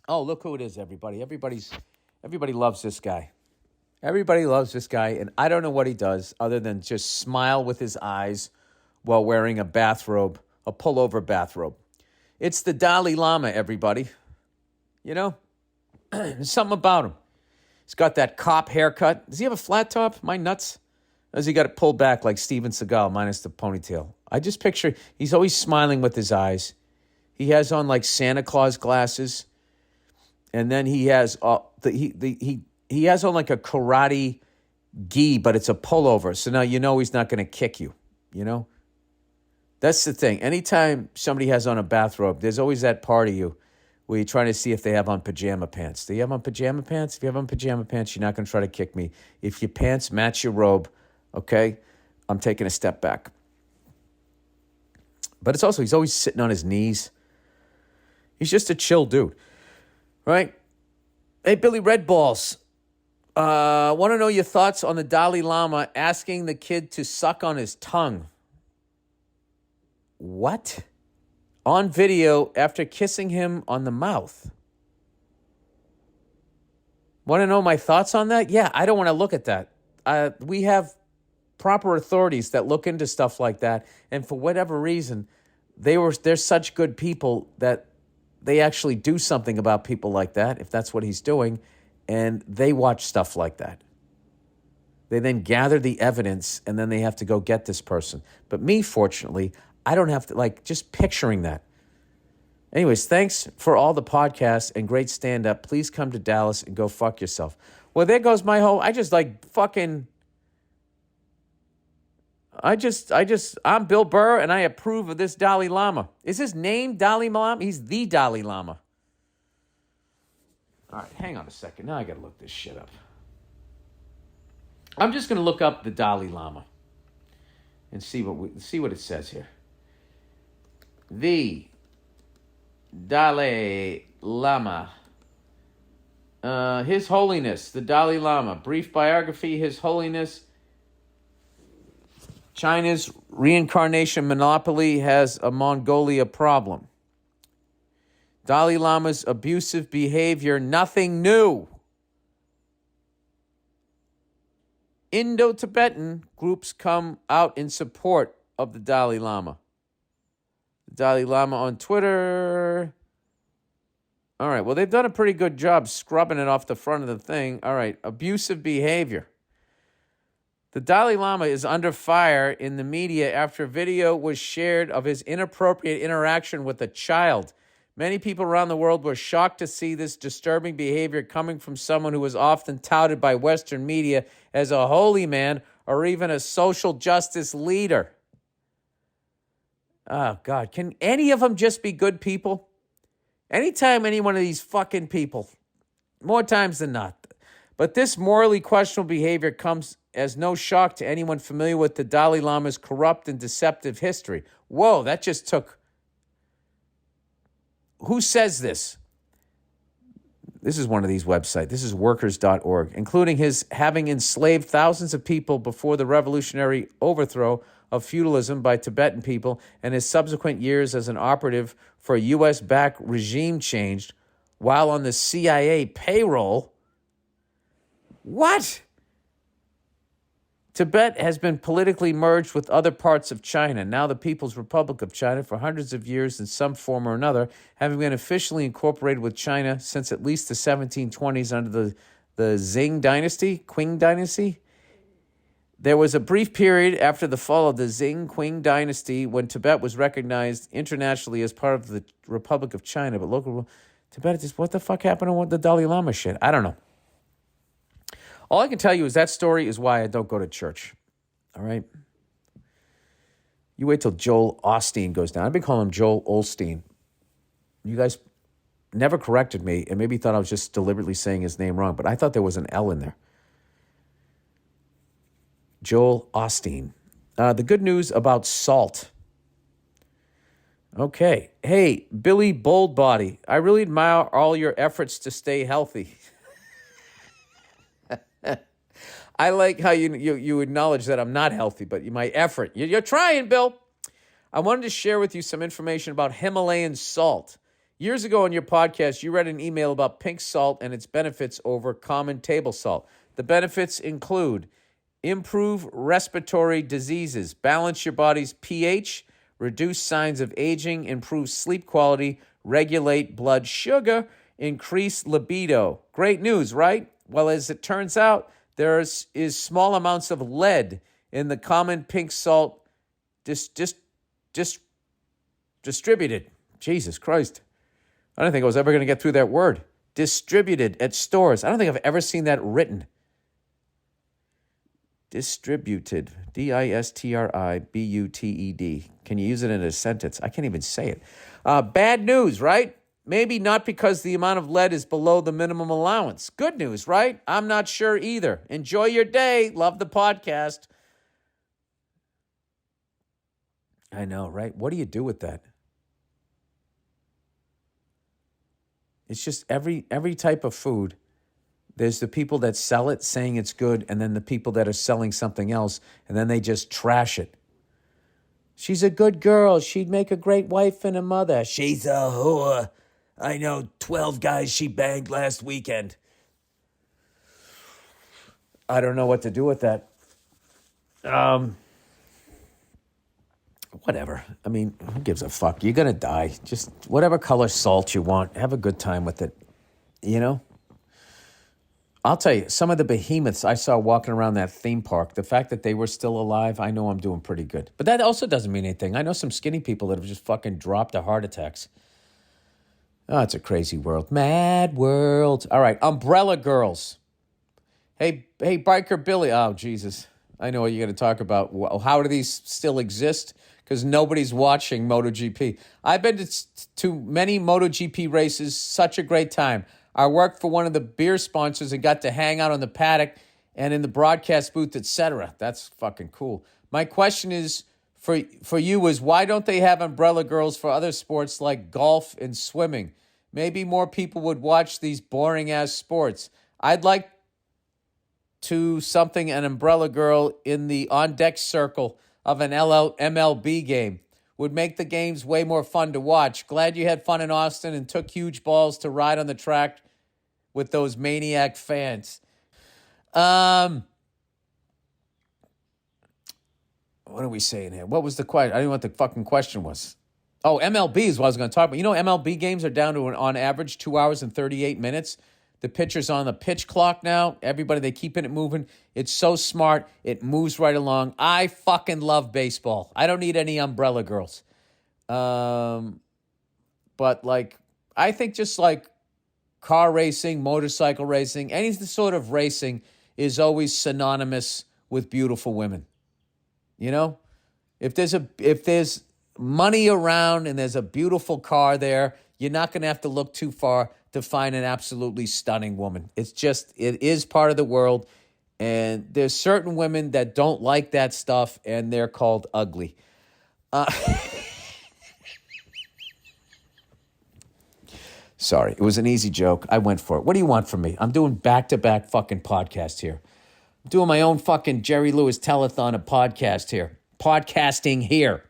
Oh, look who it is, everybody. Everybody loves this guy. Everybody loves this guy, and I don't know what he does other than just smile with his eyes while wearing a bathrobe, a pullover bathrobe. It's the Dalai Lama, everybody. You know, there's something about him. He's got that cop haircut. Does he have a flat top? My nuts. Or does he got it pulled back like Steven Seagal minus the ponytail? I just picture he's always smiling with his eyes. He has on like Santa Claus glasses, and then he has he has on like a karate gi, but it's a pullover. So now you know he's not going to kick you. You know, that's the thing. Anytime somebody has on a bathrobe, there's always that part of you where you're trying to see if they have on pajama pants. Do you have on pajama pants? If you have on pajama pants, you're not going to try to kick me. If your pants match your robe, okay, I'm taking a step back. But it's also, he's always sitting on his knees. He's just a chill dude, right? Hey, Billy Redballs, want to know your thoughts on the Dalai Lama asking the kid to suck on his tongue. What? On video after kissing him on the mouth. Want to know my thoughts on that? Yeah, I don't want to look at that. We have proper authorities that look into stuff like that, and for whatever reason, they're such good people that they actually do something about people like that, if that's what he's doing, and they watch stuff like that. They then gather the evidence, and then they have to go get this person. But me, fortunately, I don't have to, just picturing that. Anyways, thanks for all the podcasts and great stand-up. Please come to Dallas and go fuck yourself. Well, there goes my whole, I'm Bill Burr, and I approve of this Dalai Lama. Is his name Dalai Lama? He's the Dalai Lama. All right, hang on a second. Now I got to look this shit up. I'm just going to look up the Dalai Lama and see what it says here. The Dalai Lama. His Holiness, the Dalai Lama. Brief biography, His Holiness. China's reincarnation monopoly has a Mongolia problem. Dalai Lama's abusive behavior, nothing new. Indo-Tibetan groups come out in support of the Dalai Lama. The Dalai Lama on Twitter. All right, well, they've done a pretty good job scrubbing it off the front of the thing. All right, abusive behavior. The Dalai Lama is under fire in the media after video was shared of his inappropriate interaction with a child. Many people around the world were shocked to see this disturbing behavior coming from someone who was often touted by Western media as a holy man or even a social justice leader. Oh, God. Can any of them just be good people? Anytime any one of these fucking people, more times than not. But this morally questionable behavior comes as no shock to anyone familiar with the Dalai Lama's corrupt and deceptive history. Whoa, that just took... Who says this? This is one of these websites. This is workers.org, including his having enslaved thousands of people before the revolutionary overthrow of feudalism by Tibetan people and his subsequent years as an operative for a U.S.-backed regime change while on the CIA payroll. What? Tibet has been politically merged with other parts of China, now the People's Republic of China, for hundreds of years in some form or another, having been officially incorporated with China since at least the 1720s under the Qing dynasty. There was a brief period after the fall of the Qing dynasty when Tibet was recognized internationally as part of the Republic of China, but local Tibet just, what the fuck happened to the Dalai Lama shit? I don't know. All I can tell you is that story is why I don't go to church. All right? You wait till Joel Osteen goes down. I've been calling him Joel Olstein. You guys never corrected me and maybe thought I was just deliberately saying his name wrong, but I thought there was an L in there. Joel Osteen. The good news about salt. Okay. Hey, Billy Boldbody. I really admire all your efforts to stay healthy. I like how you acknowledge that I'm not healthy, but my effort. You're trying, Bill. I wanted to share with you some information about Himalayan salt. Years ago on your podcast, you read an email about pink salt and its benefits over common table salt. The benefits include improve respiratory diseases, balance your body's pH, reduce signs of aging, improve sleep quality, regulate blood sugar, increase libido. Great news, right? Well, as it turns out, there is small amounts of lead in the common pink salt distributed. Jesus Christ. I don't think I was ever going to get through that word. Distributed at stores. I don't think I've ever seen that written. Distributed. distributed. Can you use it in a sentence? I can't even say it. Bad news, right? Maybe not because the amount of lead is below the minimum allowance. Good news, right? I'm not sure either. Enjoy your day. Love the podcast. I know, right? What do you do with that? It's just every type of food. There's the people that sell it saying it's good, and then the people that are selling something else, and then they just trash it. She's a good girl. She'd make a great wife and a mother. She's a whore. I know 12 guys she banged last weekend. I don't know what to do with that. Whatever. I mean, who gives a fuck? You're going to die. Just whatever color salt you want. Have a good time with it. You know? I'll tell you, some of the behemoths I saw walking around that theme park, the fact that they were still alive, I know I'm doing pretty good. But that also doesn't mean anything. I know some skinny people that have just fucking dropped to heart attacks. Oh, it's a crazy world. Mad world. All right, Umbrella Girls. Hey, Biker Billy. Oh, Jesus. I know what you're going to talk about. How do these still exist? Because nobody's watching MotoGP. I've been to many MotoGP races. Such a great time. I worked for one of the beer sponsors and got to hang out on the paddock and in the broadcast booth, etc. That's fucking cool. My question is for you is why don't they have Umbrella Girls for other sports like golf and swimming? Maybe more people would watch these boring-ass sports. I'd like to something an Umbrella Girl in the on-deck circle of an MLB game. Would make the games way more fun to watch. Glad you had fun in Austin and took huge balls to ride on the track with those maniac fans. What are we saying here? What was the question? I don't know what the fucking question was. Oh, MLB is what I was going to talk about. You know, MLB games are down to, on average, 2 hours and 38 minutes. The pitcher's on the pitch clock now. Everybody, they keeping it moving. It's so smart. It moves right along. I fucking love baseball. I don't need any Umbrella Girls. But, like, I think just, like, car racing, motorcycle racing, any sort of racing is always synonymous with beautiful women. You know? If there's money around and there's a beautiful car there, you're not going to have to look too far to find an absolutely stunning woman. It is part of the world, and there's certain women that don't like that stuff, and they're called ugly. Sorry, it was an easy joke. I went for it. What do you want from me? I'm doing back-to-back fucking podcast here. I'm doing my own fucking Jerry Lewis telethon of podcast here. Podcasting here.